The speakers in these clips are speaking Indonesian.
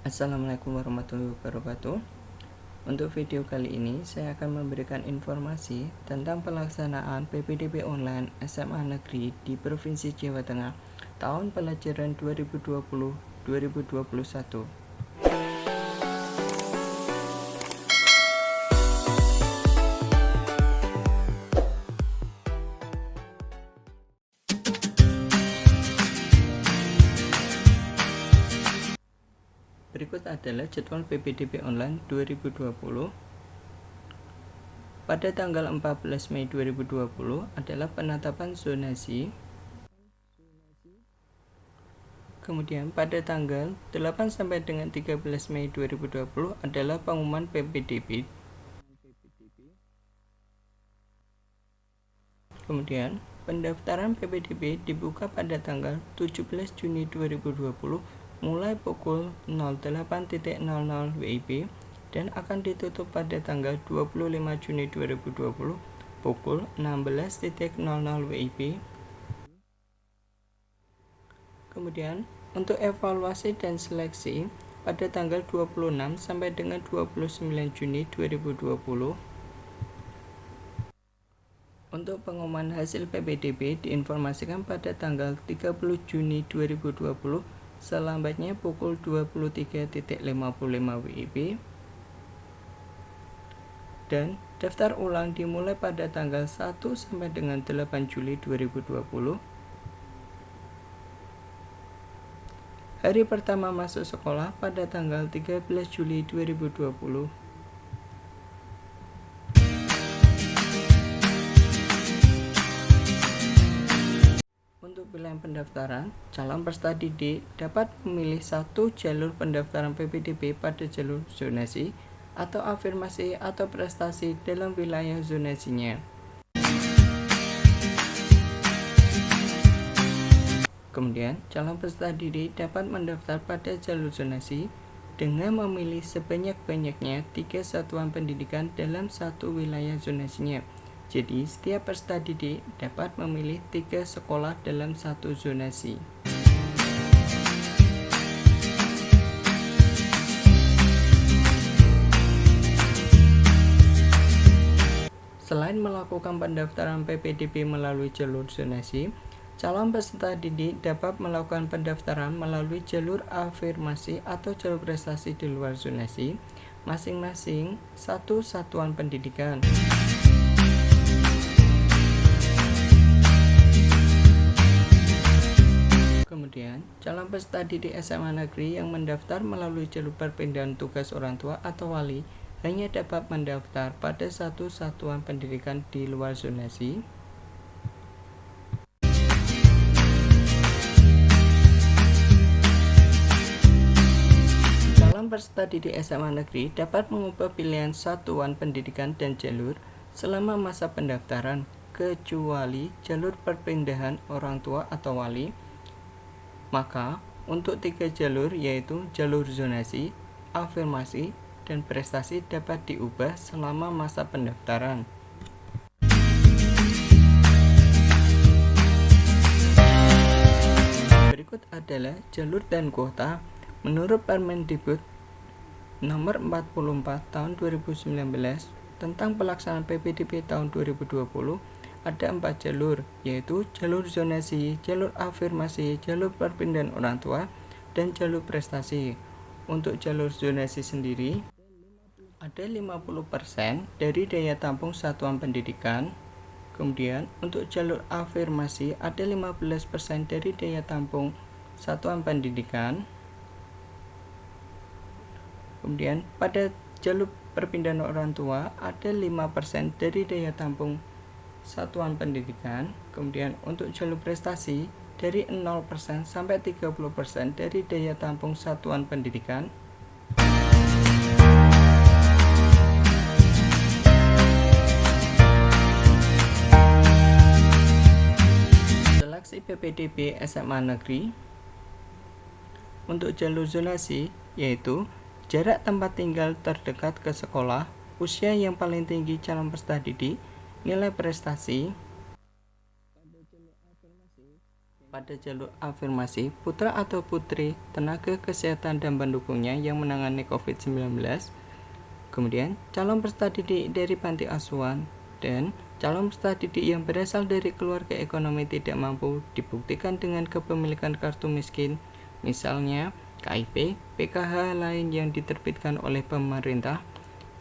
Assalamualaikum warahmatullahi wabarakatuh. Untuk video kali ini saya akan memberikan informasi tentang pelaksanaan PPDB online SMA Negeri di Provinsi Jawa Tengah tahun pelajaran 2020-2021. Berikut adalah jadwal PPDB online 2020. Pada tanggal 14 Mei 2020 adalah penetapan zonasi. Kemudian pada tanggal 8 sampai dengan 13 Mei 2020 adalah pengumuman PPDB. Kemudian pendaftaran PPDB dibuka pada tanggal 17 Juni 2020 mulai pukul 08.00 WIB dan akan ditutup pada tanggal 25 Juni 2020 pukul 16.00 WIB. Kemudian untuk evaluasi dan seleksi pada tanggal 26 sampai dengan 29 Juni 2020. Untuk pengumuman hasil PPDB diinformasikan pada tanggal 30 Juni 2020 selambatnya pukul 23.55 WIB dan daftar ulang dimulai pada tanggal 1 sampai dengan 8 Juli 2020. Hari pertama masuk sekolah pada tanggal 13 Juli 2020. Untuk pilihan pendaftaran, calon peserta didik dapat memilih satu jalur pendaftaran PPDB pada jalur zonasi atau afirmasi atau prestasi dalam wilayah zonasinya. Kemudian, calon peserta didik dapat mendaftar pada jalur zonasi dengan memilih sebanyak-banyaknya 3 satuan pendidikan dalam satu wilayah zonasinya. Jadi, setiap peserta didik dapat memilih 3 sekolah dalam satu zonasi. Selain melakukan pendaftaran PPDB melalui jalur zonasi, calon peserta didik dapat melakukan pendaftaran melalui jalur afirmasi atau jalur prestasi di luar zonasi, masing-masing satu satuan pendidikan. Kemudian, calon peserta didik SMA Negeri yang mendaftar melalui jalur perpindahan tugas orang tua atau wali hanya dapat mendaftar pada satu satuan pendidikan di luar zonasi. Calon peserta didik SMA Negeri dapat mengubah pilihan satuan pendidikan dan jalur selama masa pendaftaran, kecuali jalur perpindahan orang tua atau wali. Maka, untuk 3 jalur yaitu jalur zonasi, afirmasi, dan prestasi dapat diubah selama masa pendaftaran. Berikut adalah jalur dan kuota. Menurut Permendikbud nomor 44 tahun 2019 tentang pelaksanaan PPDB tahun 2020, ada 4 jalur, yaitu jalur zonasi, jalur afirmasi, jalur perpindahan orang tua, dan jalur prestasi. Untuk jalur zonasi sendiri, ada 50% dari daya tampung satuan pendidikan. Kemudian, untuk jalur afirmasi, ada 15% dari daya tampung satuan pendidikan. Kemudian, pada jalur perpindahan orang tua, ada 5% dari daya tampung satuan pendidikan. Kemudian untuk jalur prestasi dari 0% sampai 30% dari daya tampung satuan pendidikan. Seleksi PPDB SMA Negeri. Untuk jalur zonasi yaitu jarak tempat tinggal terdekat ke sekolah, usia yang paling tinggi calon peserta didik, nilai prestasi. Pada jalur afirmasi Pada jalur afirmasi, putra atau putri tenaga kesehatan dan pendukungnya yang menangani COVID-19, kemudian calon peserta didik dari panti asuhan, dan calon peserta didik yang berasal dari keluarga ekonomi tidak mampu dibuktikan dengan kepemilikan kartu miskin, misalnya KIP, PKH lain yang diterbitkan oleh pemerintah,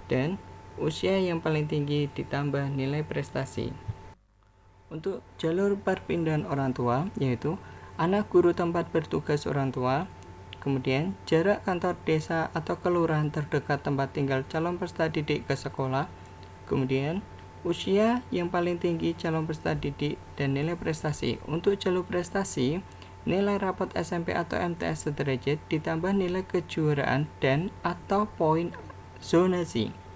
dan usia yang paling tinggi ditambah nilai prestasi. Untuk jalur perpindahan orang tua, yaitu anak guru tempat bertugas orang tua, kemudian jarak kantor desa atau kelurahan terdekat tempat tinggal calon peserta didik ke sekolah, kemudian usia yang paling tinggi calon peserta didik, dan nilai prestasi. Untuk jalur prestasi, nilai rapot SMP atau MTS sederajat ditambah nilai kejuaraan dan atau poin zonasi.